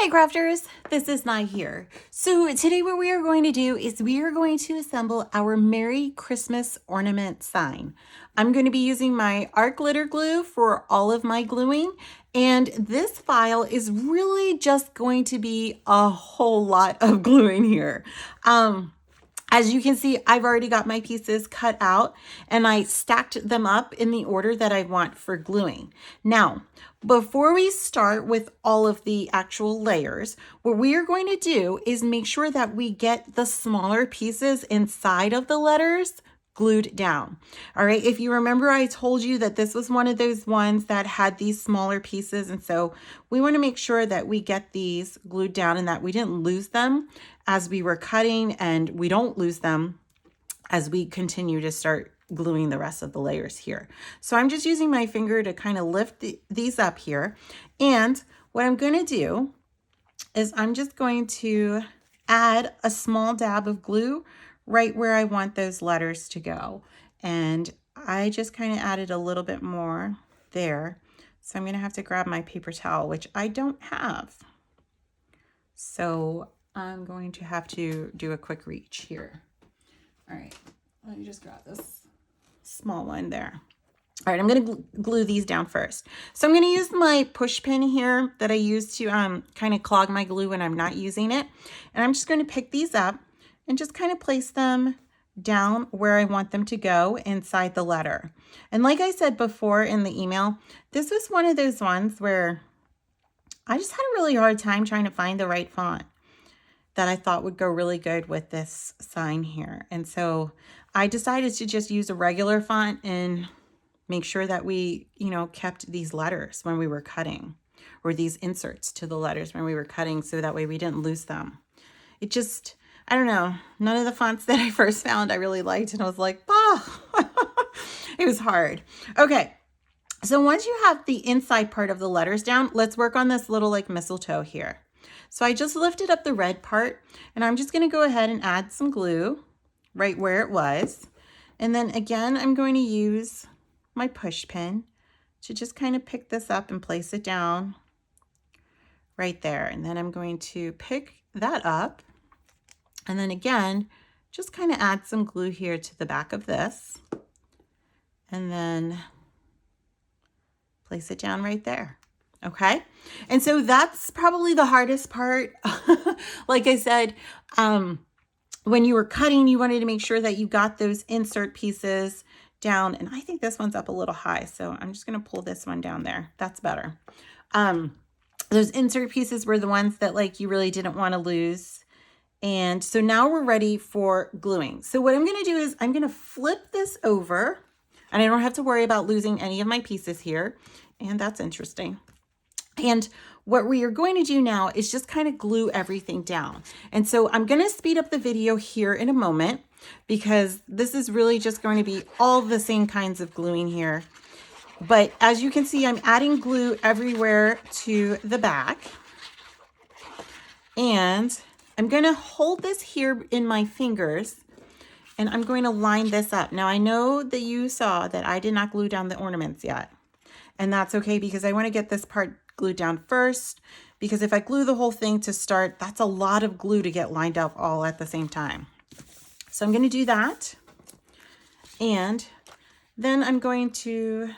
Hey crafters, this is Nye here. So today what we are going to do is we are going to assemble our Merry Christmas ornament sign. I'm going to be using my art glitter glue for all of my gluing, and this file is really just going to be a whole lot of gluing here. As you can see, I've already got my pieces cut out and I stacked them up in the order that I want for gluing. Now, before we start with all of the actual layers, what we are going to do is make sure that we get the smaller pieces inside of the letters glued down. All right, if you remember, I told you that this was one of those ones that had these smaller pieces, and so we want to make sure that we get these glued down and that we didn't lose them as we were cutting, and we don't lose them as we continue to start gluing the rest of the layers here. So I'm just using my finger to kind of lift these up here, and what I'm going to do is I'm just going to add a small dab of glue right where I want those letters to go. And I just kind of added a little bit more there. So I'm going to have to grab my paper towel, which I don't have. So I'm going to have to do a quick reach here. All right, let me just grab this small one there. All right, I'm going to glue these down first. So I'm going to use my push pin here that I use to kind of clog my glue when I'm not using it. And I'm just going to pick these up and just kind of place them down where I want them to go inside the letter. And like I said before in the email, this was one of those ones where I just had a really hard time trying to find the right font that I thought would go really good with this sign here. And so I decided to just use a regular font and make sure that we, kept these letters when we were cutting, or these inserts to the letters when we were cutting, so that way we didn't lose them. It just, I don't know, none of the fonts that I first found I really liked, and I was like, it was hard. Okay, so once you have the inside part of the letters down, let's work on this little like mistletoe here. So I just lifted up the red part, and I'm just going to go ahead and add some glue right where it was. And then again, I'm going to use my push pin to just kind of pick this up and place it down right there. And then I'm going to pick that up, and then again, just kind of add some glue here to the back of this, and then place it down right there. Okay, and so that's probably the hardest part. Like I said, when you were cutting, you wanted to make sure that you got those insert pieces down, and I think this one's up a little high, so I'm just going to pull this one down there. That's better. Those insert pieces were the ones that like you really didn't want to lose. And so now we're ready for gluing. So what I'm going to do is I'm going to flip this over, and I don't have to worry about losing any of my pieces here. And that's interesting. And what we are going to do now is just kind of glue everything down. And so I'm going to speed up the video here in a moment, because this is really just going to be all the same kinds of gluing here. But as you can see, I'm adding glue everywhere to the back. And I'm going to hold this here in my fingers, and I'm going to line this up. Now I know that you saw that I did not glue down the ornaments yet. And that's okay, because I want to get this part glued down first, because if I glue the whole thing to start, that's a lot of glue to get lined up all at the same time. So I'm going to do that. And then I'm going to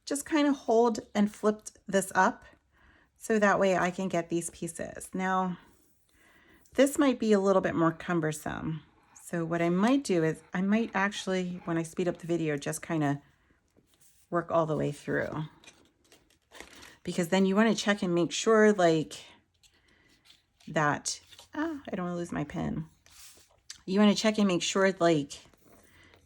just kind of hold and flip this up so that way I can get these pieces. Now, this might be a little bit more cumbersome. So what I might do is I might actually, when I speed up the video, just kind of work all the way through. Because then you want to check and make sure like that, I don't want to lose my pen. You want to check and make sure like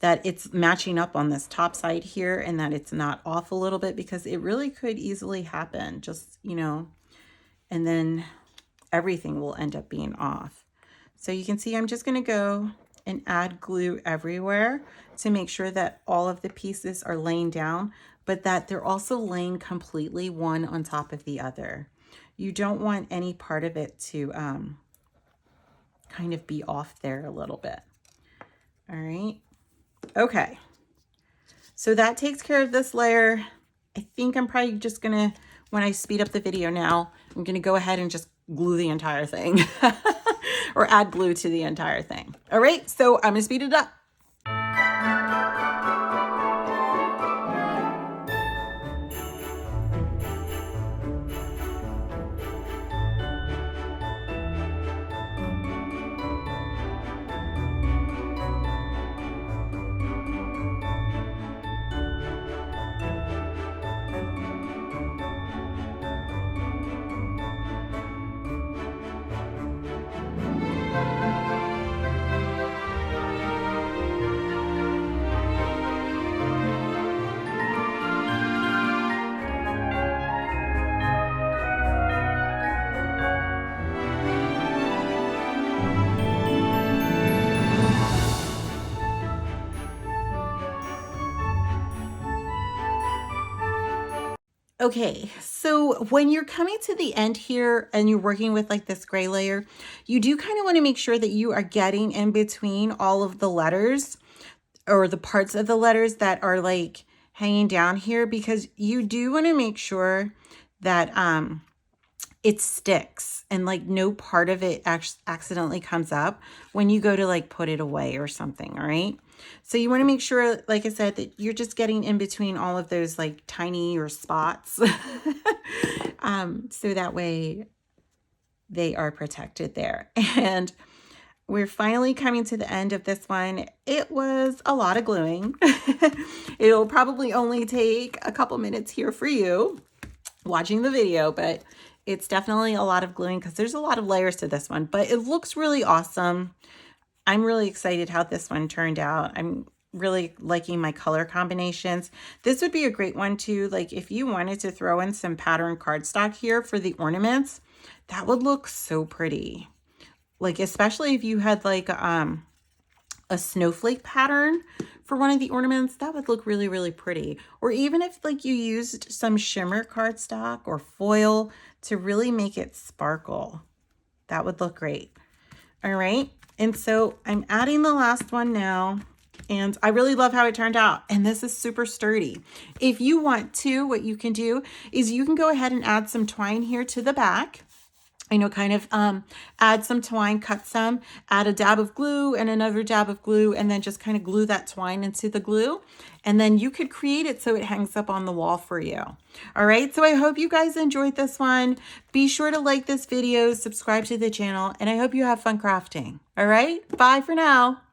that it's matching up on this top side here, and that it's not off a little bit, because it really could easily happen, just, and then everything will end up being off. So you can see I'm just going to go and add glue everywhere to make sure that all of the pieces are laying down, but that they're also laying completely one on top of the other. You don't want any part of it to kind of be off there a little bit. All right. Okay. So that takes care of this layer. I think I'm probably just gonna, when I speed up the video now, I'm gonna go ahead and just glue the entire thing or add glue to the entire thing. All right, so I'm gonna speed it up. Okay, so when you're coming to the end here and you're working with like this gray layer, you do kind of want to make sure that you are getting in between all of the letters or the parts of the letters that are like hanging down here, because you do want to make sure that it sticks and like no part of it accidentally comes up when you go to like put it away or something. All right. So you want to make sure, like I said, that you're just getting in between all of those like tiny or spots. So that way they are protected there. And we're finally coming to the end of this one. It was a lot of gluing. It'll probably only take a couple minutes here for you watching the video, but it's definitely a lot of gluing because there's a lot of layers to this one, but it looks really awesome. I'm really excited how this one turned out. I'm really liking my color combinations. This would be a great one too. Like if you wanted to throw in some pattern cardstock here for the ornaments, that would look so pretty. Like, especially if you had like a snowflake pattern for one of the ornaments, that would look really, really pretty. Or even if like you used some shimmer cardstock or foil to really make it sparkle, that would look great. All right. And so I'm adding the last one now, and I really love how it turned out. And this is super sturdy. If you want to, what you can do is you can go ahead and add some twine here to the back. You know, kind of add some twine, cut some, add a dab of glue and another dab of glue, and then just kind of glue that twine into the glue. And then you could create it so it hangs up on the wall for you. All right, so I hope you guys enjoyed this one. Be sure to like this video, subscribe to the channel, and I hope you have fun crafting. All right, bye for now.